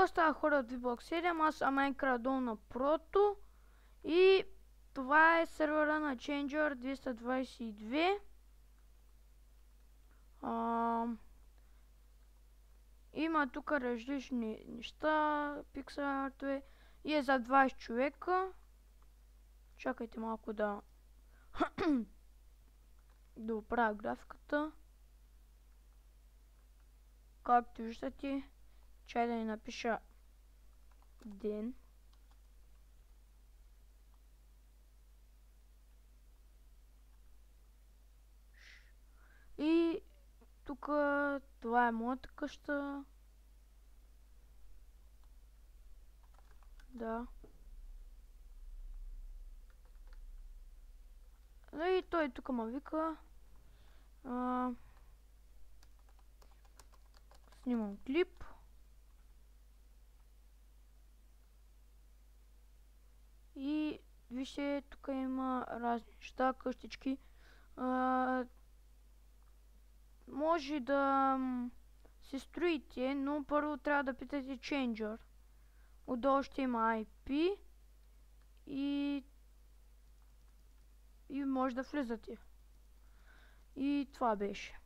Какво става, хора от VBlock 7? Аз съм Minecraft долу на прото. И това е сервера на Changer 222. Има тук различни неща, пиксел артове. И е за 20 човека. Чакайте малко да да оправя графиката. Както виждате, чай да ни напиша ден. И тук това е моята къща. Да. И той тук ме вика. Снимам клип. И вижте, тук има разни неща, къщички. Може да се строите, но първо трябва да питате Changer. Отдолу ще има IP и може да влизате. И това беше.